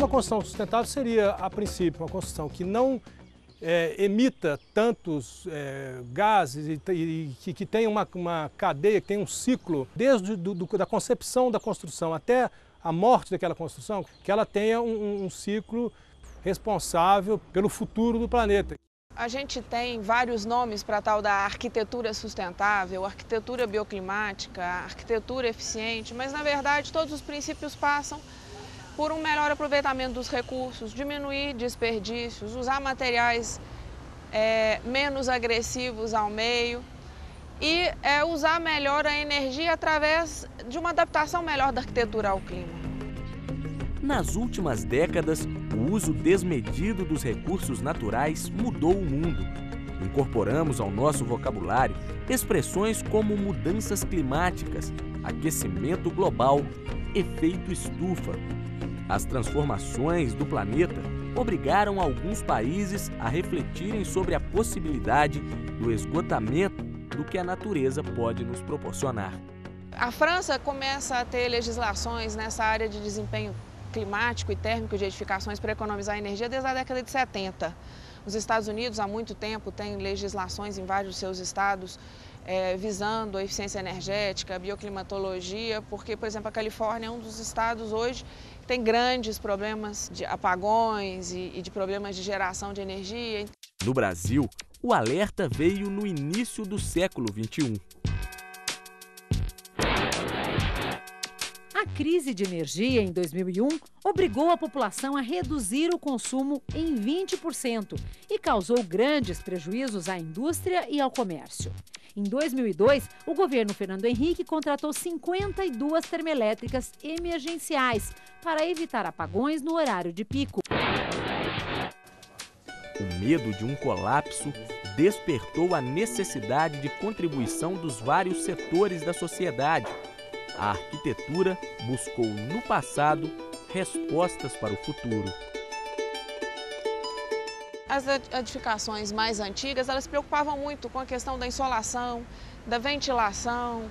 Uma construção sustentável seria, a princípio, uma construção que não emita tantos gases e que tenha uma cadeia, que tenha um ciclo, desde da concepção da construção até a morte daquela construção, que ela tenha um ciclo responsável pelo futuro do planeta. A gente tem vários nomes para a tal da arquitetura sustentável, arquitetura bioclimática, arquitetura eficiente, mas na verdade todos os princípios passam por um melhor aproveitamento dos recursos, diminuir desperdícios, usar materiais menos agressivos ao meio e usar melhor a energia através de uma adaptação melhor da arquitetura ao clima. Nas últimas décadas, o uso desmedido dos recursos naturais mudou o mundo. Incorporamos ao nosso vocabulário expressões como mudanças climáticas, aquecimento global, efeito estufa. As transformações do planeta obrigaram alguns países a refletirem sobre a possibilidade do esgotamento do que a natureza pode nos proporcionar. A França começa a ter legislações nessa área de desempenho climático e térmico de edificações para economizar energia desde a década de 70. Os Estados Unidos, há muito tempo, têm legislações em vários seus estados visando a eficiência energética, a bioclimatologia, porque, por exemplo, a Califórnia é um dos estados hoje que tem grandes problemas de apagões e de problemas de geração de energia. No Brasil, o alerta veio no início do século XXI. A crise de energia em 2001 obrigou a população a reduzir o consumo em 20% e causou grandes prejuízos à indústria e ao comércio. Em 2002, o governo Fernando Henrique contratou 52 termoelétricas emergenciais para evitar apagões no horário de pico. O medo de um colapso despertou a necessidade de contribuição dos vários setores da sociedade. A arquitetura buscou, no passado, respostas para o futuro. As edificações mais antigas, elas se preocupavam muito com a questão da insolação, da ventilação,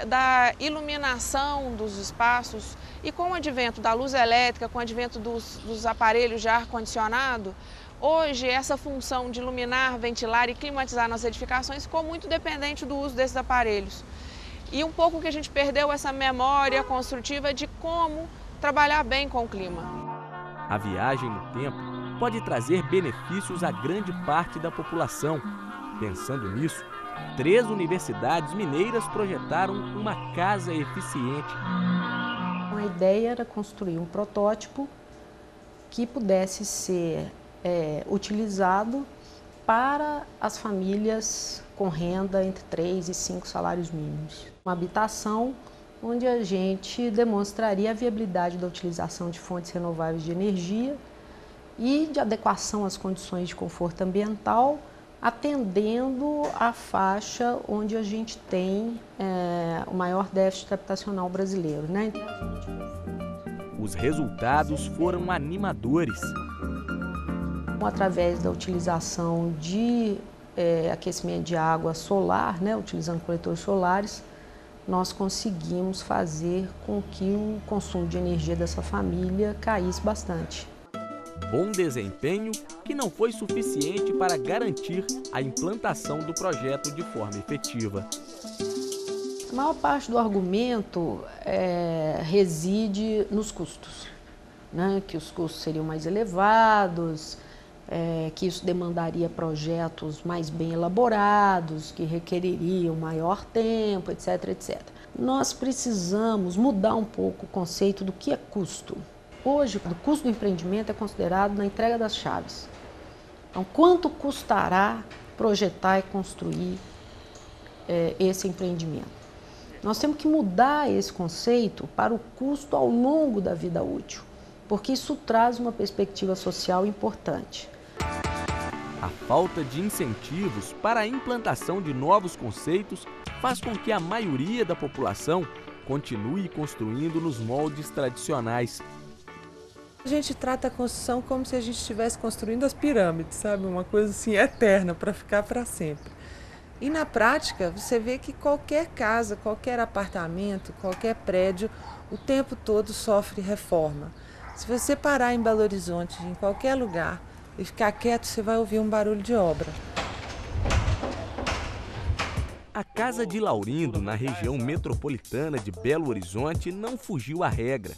da iluminação dos espaços. E com o advento da luz elétrica, com o advento dos aparelhos de ar-condicionado, hoje essa função de iluminar, ventilar e climatizar nas edificações ficou muito dependente do uso desses aparelhos. E um pouco que a gente perdeu essa memória construtiva de como trabalhar bem com o clima. A viagem no tempo pode trazer benefícios a grande parte da população. Pensando nisso, 3 universidades mineiras projetaram uma casa eficiente. A ideia era construir um protótipo que pudesse ser utilizado para as famílias com renda entre 3 e 5 salários mínimos. Uma habitação onde a gente demonstraria a viabilidade da utilização de fontes renováveis de energia e de adequação às condições de conforto ambiental, atendendo a faixa onde a gente tem o maior déficit habitacional brasileiro, né? Os resultados foram animadores. Através da utilização de aquecimento de água solar, né, utilizando coletores solares, nós conseguimos fazer com que o consumo de energia dessa família caísse bastante. Bom desempenho que não foi suficiente para garantir a implantação do projeto de forma efetiva. A maior parte do argumento reside nos custos, né, que os custos seriam mais elevados, que isso demandaria projetos mais bem elaborados, que requereriam maior tempo, etc, etc. Nós precisamos mudar um pouco o conceito do que é custo. Hoje, o custo do empreendimento é considerado na entrega das chaves. Então, quanto custará projetar e construir esse empreendimento? Nós temos que mudar esse conceito para o custo ao longo da vida útil, porque isso traz uma perspectiva social importante. A falta de incentivos para a implantação de novos conceitos faz com que a maioria da população continue construindo nos moldes tradicionais. A gente trata a construção como se a gente estivesse construindo as pirâmides, sabe? Uma coisa assim eterna, para ficar para sempre. E na prática, você vê que qualquer casa, qualquer apartamento, qualquer prédio, o tempo todo sofre reforma. Se você parar em Belo Horizonte, em qualquer lugar, e ficar quieto, você vai ouvir um barulho de obra. A casa de Laurindo, na região metropolitana de Belo Horizonte, não fugiu à regra.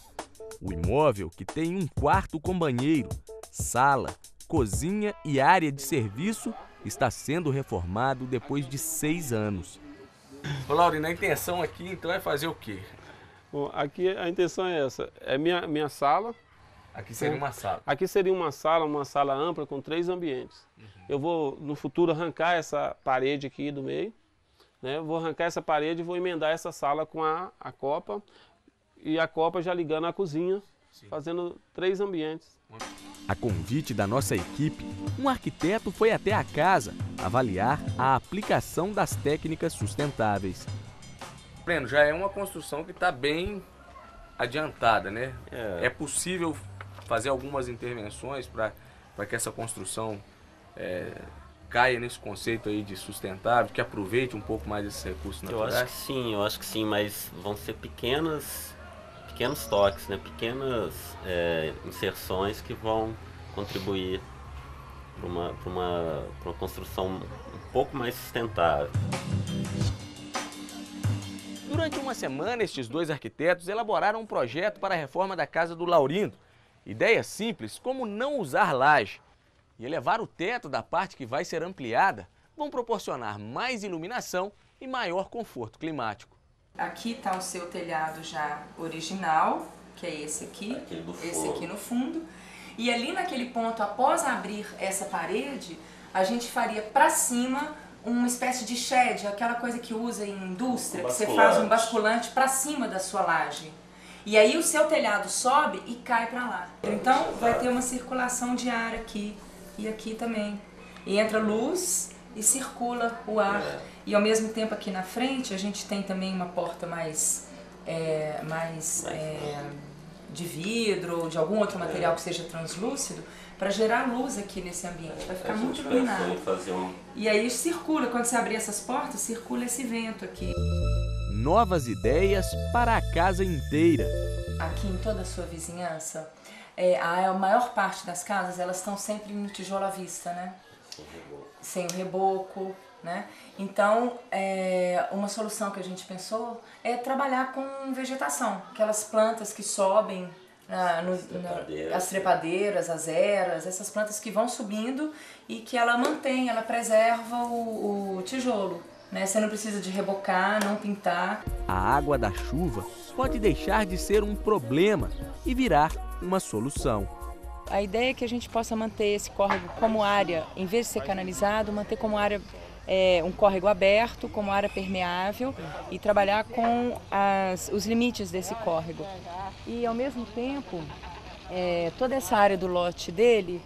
O imóvel, que tem um quarto com banheiro, sala, cozinha e área de serviço, está sendo reformado depois de 6 anos. Ô Laurindo, a intenção aqui então é fazer o quê? Bom, aqui a intenção é essa, é minha sala. Aqui seria uma sala. Aqui seria uma sala ampla com 3 ambientes. Eu vou, no futuro, arrancar essa parede aqui do meio, né? Vou arrancar essa parede e vou emendar essa sala com a copa, e a copa já ligando à cozinha, fazendo 3 ambientes. A convite da nossa equipe, um arquiteto foi até a casa avaliar a aplicação das técnicas sustentáveis. Breno, já é uma construção que está bem adiantada, né? É possível fazer algumas intervenções para que essa construção caia nesse conceito aí de sustentável, que aproveite um pouco mais esses recursos naturais? Eu acho que sim, mas vão ser pequenos toques, né? Pequenas inserções que vão contribuir para uma construção um pouco mais sustentável. Durante uma semana, estes 2 arquitetos elaboraram um projeto para a reforma da casa do Laurindo. Ideia simples, como não usar laje. E elevar o teto da parte que vai ser ampliada vão proporcionar mais iluminação e maior conforto climático. Aqui está o seu telhado já original, que é esse aqui no fundo. E ali naquele ponto, após abrir essa parede, a gente faria para cima uma espécie de shed, aquela coisa que usa em indústria, que você faz um basculante para cima da sua laje. E aí o seu telhado sobe e cai para lá. Então vai ter uma circulação de ar aqui e aqui também. E entra luz e circula o ar. E ao mesmo tempo aqui na frente a gente tem também uma porta mais de vidro ou de algum outro material que seja translúcido, para gerar luz aqui nesse ambiente, vai ficar muito iluminado. E aí circula, quando você abrir essas portas, circula esse vento aqui. Novas ideias para a casa inteira. Aqui em toda a sua vizinhança, a maior parte das casas, elas estão sempre no tijolo à vista, né? Sem o reboco, né? Então, uma solução que a gente pensou é trabalhar com vegetação, aquelas plantas que sobem, as trepadeiras, as eras, essas plantas que vão subindo e que ela mantém, ela preserva o tijolo, né? Você não precisa de rebocar, não pintar. A água da chuva pode deixar de ser um problema e virar uma solução. A ideia é que a gente possa manter esse córrego como área, em vez de ser canalizado, manter como área um córrego aberto, como área permeável e trabalhar com os limites desse córrego. E ao mesmo tempo, toda essa área do lote dele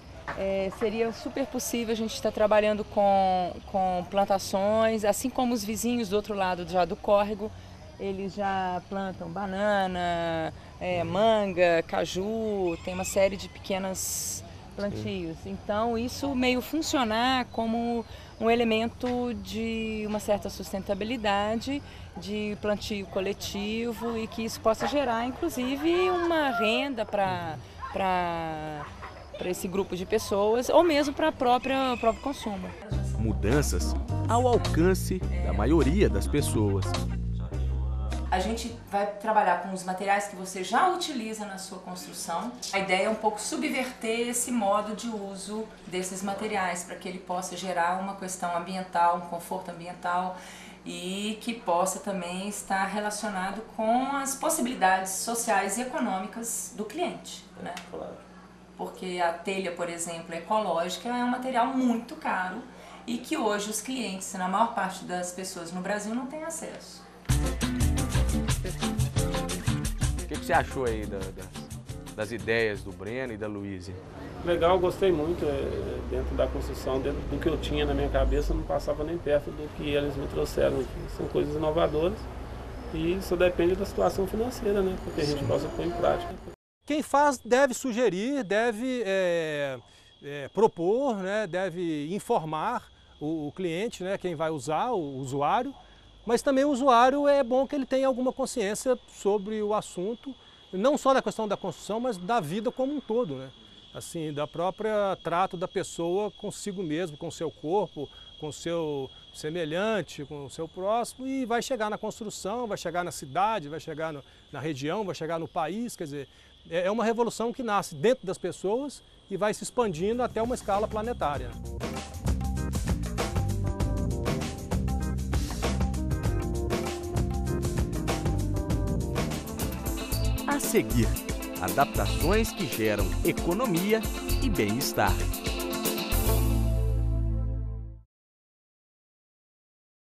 seria super possível a gente estar trabalhando com plantações, assim como os vizinhos do outro lado já do córrego, eles já plantam banana, manga, caju, tem uma série de pequenos plantios. Então isso meio funcionar como um elemento de uma certa sustentabilidade, de plantio coletivo e que isso possa gerar inclusive uma renda para esse grupo de pessoas ou mesmo para o próprio consumo. Mudanças ao alcance da maioria das pessoas. A gente vai trabalhar com os materiais que você já utiliza na sua construção. A ideia é um pouco subverter esse modo de uso desses materiais para que ele possa gerar uma questão ambiental, um conforto ambiental e que possa também estar relacionado com as possibilidades sociais e econômicas do cliente, né? Porque a telha, por exemplo, ecológica é um material muito caro e que hoje os clientes, na maior parte das pessoas no Brasil, não têm acesso. O que você achou aí das ideias do Breno e da Luísa? Legal, gostei muito. Dentro da construção, dentro do que eu tinha na minha cabeça, não passava nem perto do que eles me trouxeram aqui. São coisas inovadoras e isso depende da situação financeira, né? Porque a gente possa pôr em prática. Quem faz deve sugerir, deve propor, né? Deve informar o cliente, né? Quem vai usar, o usuário. Mas também o usuário é bom que ele tenha alguma consciência sobre o assunto não só da questão da construção, mas da vida como um todo, né? Assim, da própria trato da pessoa consigo mesmo, com o seu corpo, com o seu semelhante, com o seu próximo, e vai chegar na construção, vai chegar na cidade, vai chegar na região, vai chegar no país. Quer dizer, é uma revolução que nasce dentro das pessoas e vai se expandindo até uma escala planetária. A seguir, adaptações que geram economia e bem-estar.